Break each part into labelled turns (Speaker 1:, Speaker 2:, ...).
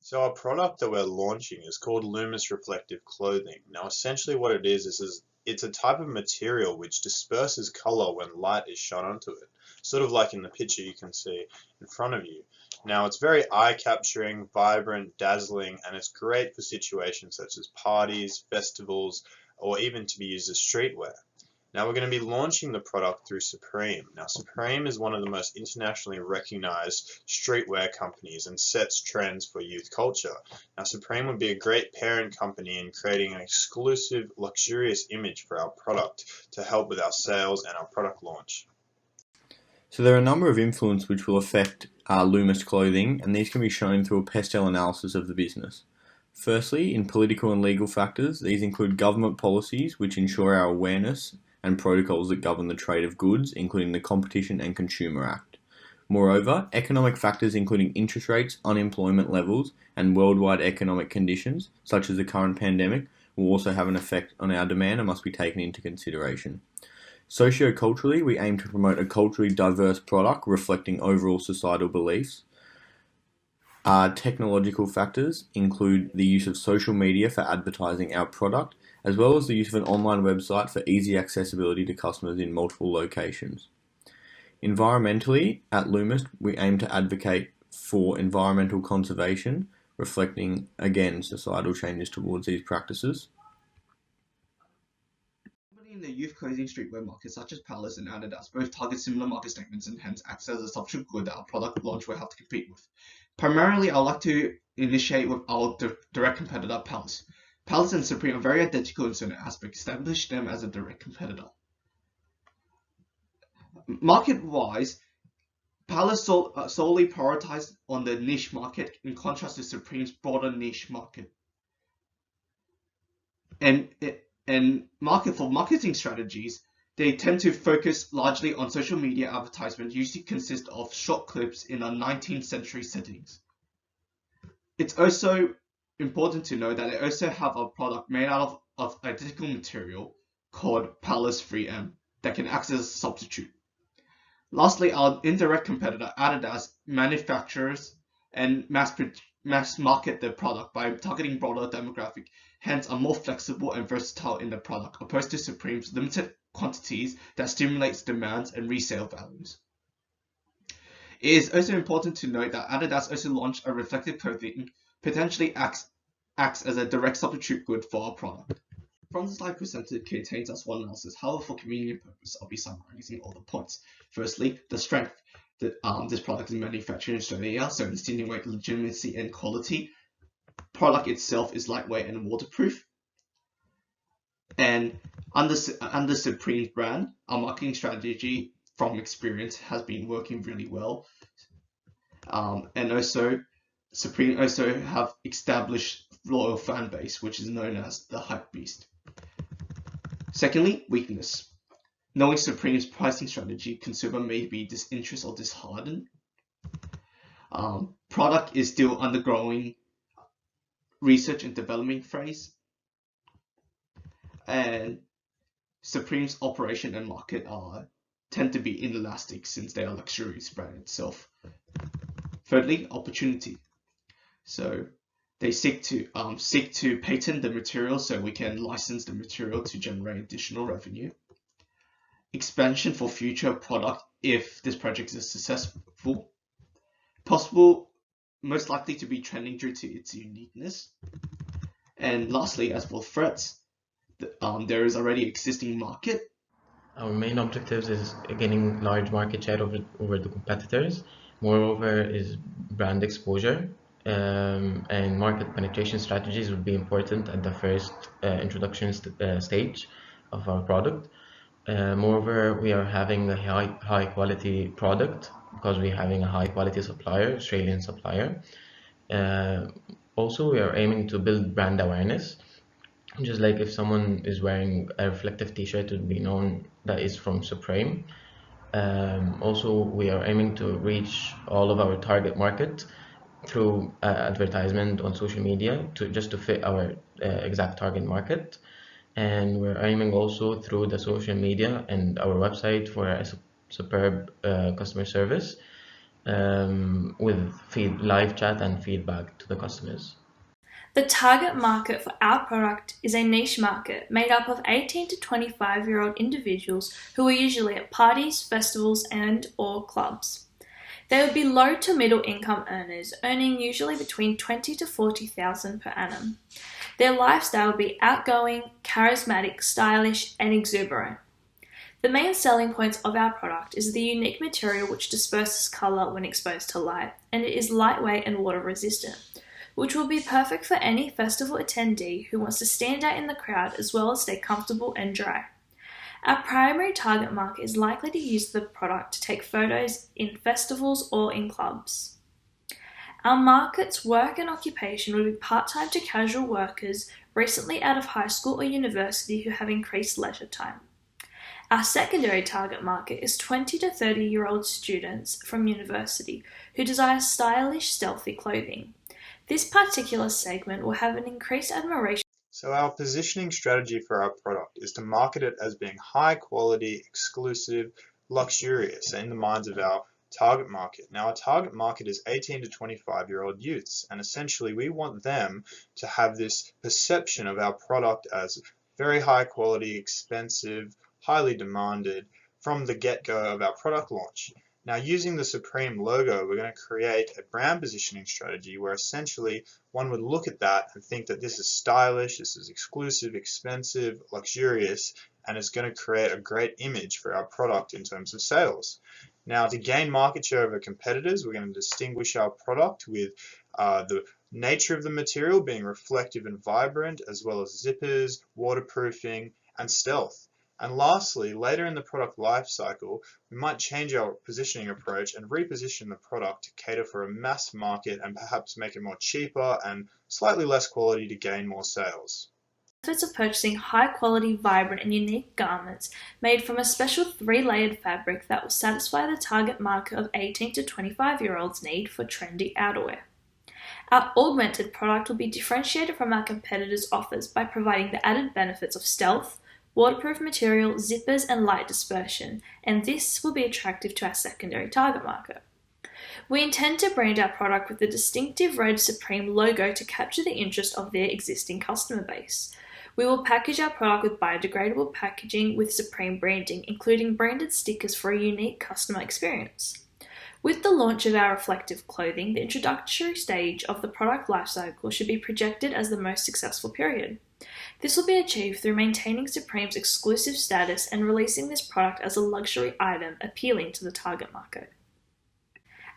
Speaker 1: So our product that we're launching is called Lumist Reflective Clothing. Now essentially what it is it's a type of material which disperses color when light is shone onto it, sort of like in the picture you can see in front of you. Now it's very eye-capturing, vibrant, dazzling, and it's great for situations such as parties, festivals, or even to be used as streetwear. Now we're going to be launching the product through Supreme. Now Supreme is one of the most internationally recognized streetwear companies and sets trends for youth culture. Now Supreme would be a great parent company in creating an exclusive, luxurious image for our product to help with our sales and our product launch.
Speaker 2: So there are a number of influences which will affect Lumist clothing, and these can be shown through a pestle analysis of the business. Firstly, in political and legal factors, these include government policies which ensure our awareness and protocols that govern the trade of goods, including the Competition and Consumer Act. Moreover, economic factors including interest rates, unemployment levels, and worldwide economic conditions, such as the current pandemic, will also have an effect on our demand and must be taken into consideration. Socioculturally, we aim to promote a culturally diverse product reflecting overall societal beliefs. Technological factors include the use of social media for advertising our product, as well as the use of an online website for easy accessibility to customers in multiple locations. Environmentally, at Lumist, we aim to advocate for environmental conservation, reflecting, again, societal changes towards these practices.
Speaker 3: In the youth clothing streetwear market, such as Palace and Adidas, both target similar market segments and hence act as a substitute good that our product launch will have to compete with. Primarily, I'd like to initiate with our direct competitor, Palace. Palace and Supreme are very identical in certain aspects, establish them as a direct competitor. Market-wise, Palace solely prioritized on the niche market in contrast to Supreme's broader niche market. And for marketing strategies, they tend to focus largely on social media advertisements, usually consist of short clips in a 19th century settings. It's also important to know that they also have a product made out of identical material called Palace 3M that can act as a substitute. Lastly, our indirect competitor, Adidas, manufactures and mass market their product by targeting broader demographic, hence are more flexible and versatile in the product, opposed to Supreme's limited quantities that stimulates demands and resale values. It is also important to note that Adidas also launched a reflective clothing, potentially acts as a direct substitute good for our product. From the slide presented contains us one analysis. However, for convenient purpose, I'll be summarizing all the points. Firstly, the strength that this product is manufactured in Australia, so insinuate legitimacy and quality. Product itself is lightweight and waterproof. And under Supreme's brand, our marketing strategy from experience has been working really well. And also, Supreme also have established loyal fan base, which is known as the hype beast. Secondly, weakness. Knowing Supreme's pricing strategy, consumer may be disinterested or disheartened. Product is still undergoing research and development phase. And Supreme's operation and market tend to be inelastic since they are luxurious brand itself. Thirdly, opportunity. So they seek to patent the material so we can license the material to generate additional revenue. Expansion for future product if this project is successful. Possible, most likely to be trending due to its uniqueness. And lastly, as for threats, there is already existing market.
Speaker 4: Our main objectives is gaining large market share over the competitors. Moreover, is brand exposure. And market penetration strategies would be important at the first introduction stage of our product. Moreover, we are having a high quality product because we're having a high quality supplier, Australian supplier. Also, we are aiming to build brand awareness. Just like if someone is wearing a reflective t-shirt, it would be known that is from Supreme. Also, we are aiming to reach all of our target market through advertisement on social media to fit our exact target market, and we're aiming also through the social media and our website for a superb customer service. with live chat and feedback to the customers.
Speaker 5: The target market for our product is a niche market made up of 18 to 25-year-old individuals who are usually at parties, festivals, and/or clubs. They would be low to middle income earners, earning usually between $20,000 to $40,000 per annum. Their lifestyle would be outgoing, charismatic, stylish, and exuberant. The main selling points of our product is the unique material which disperses color when exposed to light, and it is lightweight and water resistant, which will be perfect for any festival attendee who wants to stand out in the crowd as well as stay comfortable and dry. Our primary target market is likely to use the product to take photos in festivals or in clubs. Our market's work and occupation would be part-time to casual workers recently out of high school or university who have increased leisure time. Our secondary target market is 20 to 30-year-old students from university who desire stylish, stealthy clothing. This particular segment will have an increased admiration.
Speaker 1: So our positioning strategy for our product is to market it as being high quality, exclusive, luxurious in the minds of our target market. Now our target market is 18 to 25-year-old youths, and essentially we want them to have this perception of our product as very high quality, expensive, highly demanded from the get-go of our product launch. Now using the Supreme logo, we're going to create a brand positioning strategy where essentially one would look at that and think that this is stylish, this is exclusive, expensive, luxurious, and it's going to create a great image for our product in terms of sales. Now to gain market share over competitors, we're going to distinguish our product with the nature of the material being reflective and vibrant, as well as zippers, waterproofing, and stealth. And lastly, later in the product life cycle, we might change our positioning approach and reposition the product to cater for a mass market and perhaps make it more cheaper and slightly less quality to gain more sales.
Speaker 5: Benefits of purchasing high-quality, vibrant, and unique garments made from a special 3-layered fabric that will satisfy the target market of 18 to 25-year-olds' need for trendy outerwear. Our augmented product will be differentiated from our competitors' offers by providing the added benefits of stealth, waterproof material, zippers, and light dispersion, and this will be attractive to our secondary target market. We intend to brand our product with the distinctive red Supreme logo to capture the interest of their existing customer base. We will package our product with biodegradable packaging with Supreme branding, including branded stickers for a unique customer experience. With the launch of our reflective clothing, the introductory stage of the product lifecycle should be projected as the most successful period. This will be achieved through maintaining Supreme's exclusive status and releasing this product as a luxury item appealing to the target market.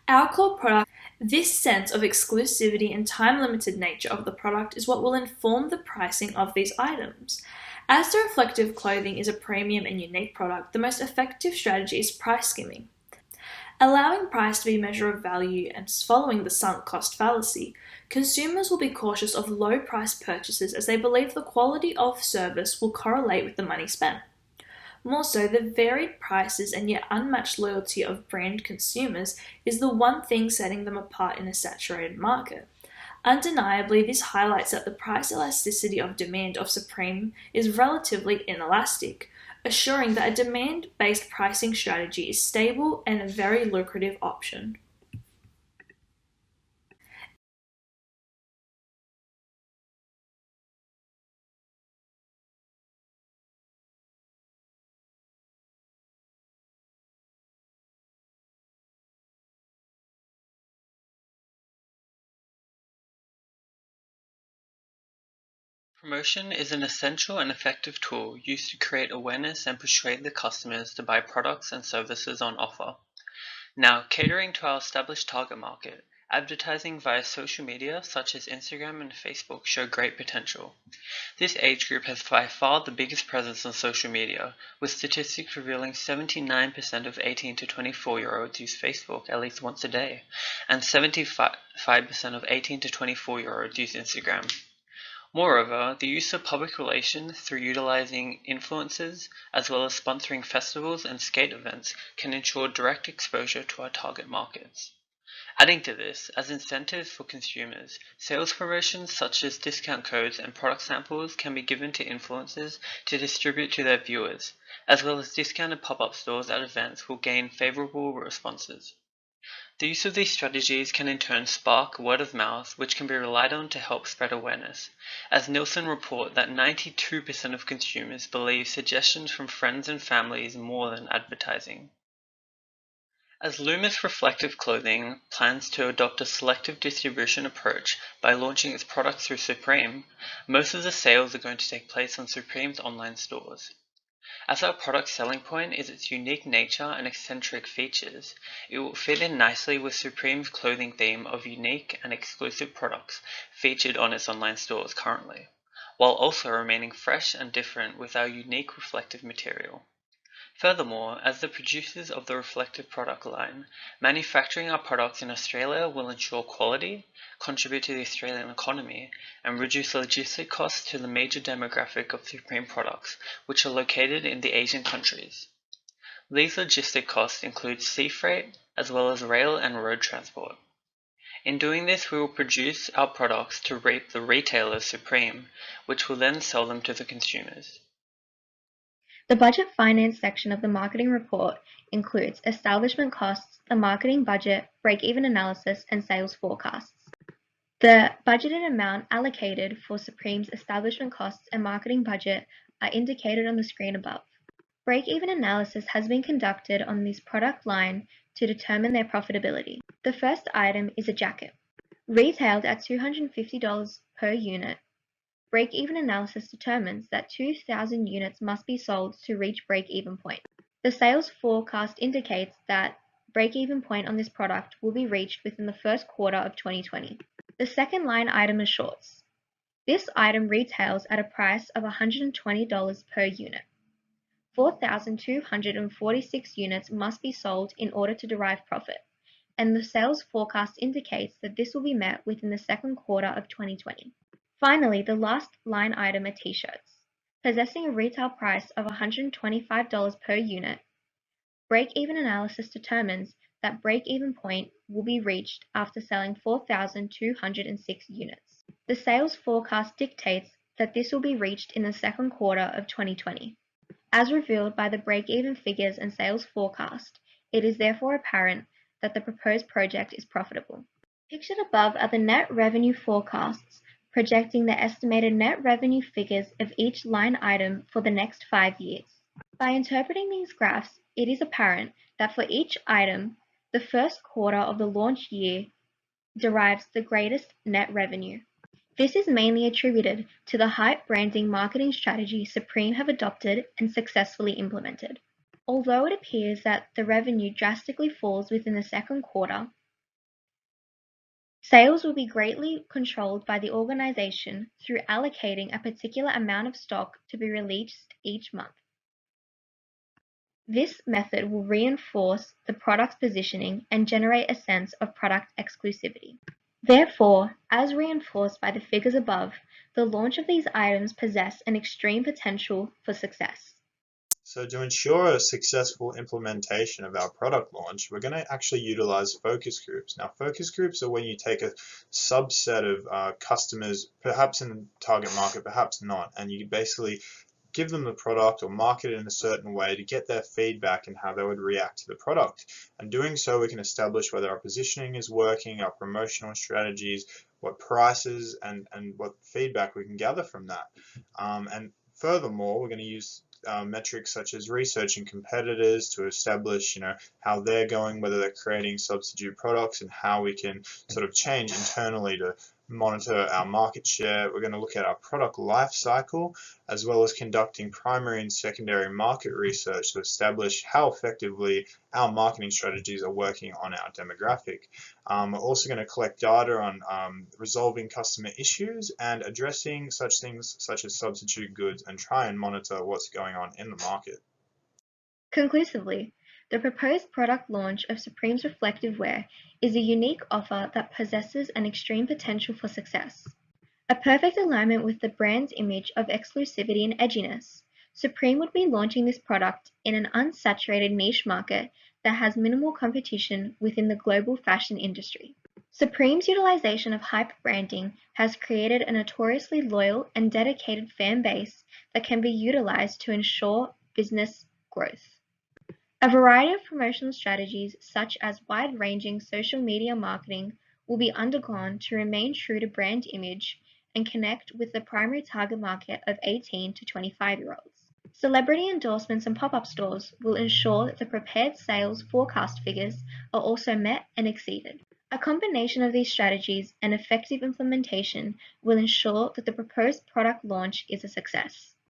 Speaker 5: Our core product, this sense of exclusivity and time-limited nature of the product is what will inform the pricing of these items. As the reflective clothing is a premium and unique product, the most effective strategy is price skimming. Allowing price to be a measure of value and following the sunk cost fallacy, consumers will be cautious of low price purchases as they believe the quality of service will correlate with the money spent. More so, the varied prices and yet unmatched loyalty of brand consumers is the one thing setting them apart in a saturated market. Undeniably, this highlights that the price elasticity of demand of Supreme is relatively inelastic, assuring that a demand-based pricing strategy is stable and a very lucrative option.
Speaker 6: Promotion is an essential and effective tool used to create awareness and persuade the customers to buy products and services on offer. Now, catering to our established target market, advertising via social media such as Instagram and Facebook show great potential. This age group has by far the biggest presence on social media, with statistics revealing 79% of 18 to 24-year-olds use Facebook at least once a day, and 75% of 18 to 24-year-olds use Instagram. Moreover, the use of public relations through utilizing influencers as well as sponsoring festivals and skate events can ensure direct exposure to our target markets. Adding to this, as incentives for consumers, sales promotions such as discount codes and product samples can be given to influencers to distribute to their viewers, as well as discounted pop-up stores at events will gain favorable responses. The use of these strategies can in turn spark word of mouth, which can be relied on to help spread awareness, as Nielsen report that 92% of consumers believe suggestions from friends and family is more than advertising. As Lumist Reflective Clothing plans to adopt a selective distribution approach by launching its products through Supreme, most of the sales are going to take place on Supreme's online stores. As our product selling point is its unique nature and eccentric features, it will fit in nicely with Supreme's clothing theme of unique and exclusive products featured on its online stores currently, while also remaining fresh and different with our unique reflective material. Furthermore, as the producers of the reflective product line, manufacturing our products in Australia will ensure quality, contribute to the Australian economy, and reduce logistic costs to the major demographic of Supreme products, which are located in the Asian countries. These logistic costs include sea freight, as well as rail and road transport. In doing this, we will produce our products to the retailers Supreme, which will then sell them to the consumers.
Speaker 7: The budget finance section of the marketing report includes establishment costs, the marketing budget, break-even analysis, and sales forecasts. The budgeted amount allocated for Supreme's establishment costs and marketing budget are indicated on the screen above. Break-even analysis has been conducted on this product line to determine their profitability. The first item is a jacket. Retailed at $250 per unit, break-even analysis determines that 2,000 units must be sold to reach break-even point. The sales forecast indicates that break-even point on this product will be reached within the first quarter of 2020. The second line item is shorts. This item retails at a price of $120 per unit. 4,246 units must be sold in order to derive profit, and the sales forecast indicates that this will be met within the second quarter of 2020. Finally, the last line item are t-shirts. Possessing a retail price of $125 per unit, break-even analysis determines that break-even point will be reached after selling 4,206 units. The sales forecast dictates that this will be reached in the second quarter of 2020. As revealed by the break-even figures and sales forecast, it is therefore apparent that the proposed project is profitable. Pictured above are the net revenue forecasts, projecting the estimated net revenue figures of each line item for the next 5 years. By interpreting these graphs, it is apparent that for each item, the first quarter of the launch year derives the greatest net revenue. This is mainly attributed to the hype branding marketing strategy Supreme have adopted and successfully implemented. Although it appears that the revenue drastically falls within the second quarter, sales will be greatly controlled by the organization through allocating a particular amount of stock to be released each month. This method will reinforce the product's positioning and generate a sense of product exclusivity. Therefore, as reinforced by the figures above, the launch of these items possess an extreme potential for success.
Speaker 1: So to ensure a successful implementation of our product launch, we're going to actually utilize focus groups. Now, focus groups are when you take a subset of customers, perhaps in the target market, perhaps not, and you basically give them the product or market it in a certain way to get their feedback and how they would react to the product. And doing so, we can establish whether our positioning is working, our promotional strategies, what prices, and what feedback we can gather from that. And furthermore, we're going to use metrics such as researching competitors to establish, how they're going, whether they're creating substitute products, and how we can sort of change internally to monitor our market share. We're going to look at our product life cycle, as well as conducting primary and secondary market research to establish how effectively our marketing strategies are working on our demographic. We're also going to collect data on resolving customer issues and addressing such things such as substitute goods, and try and monitor what's going on in the market.
Speaker 7: Conclusively, the proposed product launch of Supreme's Reflective Wear is a unique offer that possesses an extreme potential for success. A perfect alignment with the brand's image of exclusivity and edginess, Supreme would be launching this product in an unsaturated niche market that has minimal competition within the global fashion industry. Supreme's utilization of hype branding has created a notoriously loyal and dedicated fan base that can be utilized to ensure business growth. A variety of promotional strategies, such as wide-ranging social media marketing, will be undergone to remain true to brand image and connect with the primary target market of 18 to 25-year-olds. Celebrity endorsements and pop-up stores will ensure that the prepared sales forecast figures are also met and exceeded. A combination of these strategies and effective implementation will ensure that the proposed product launch is a success.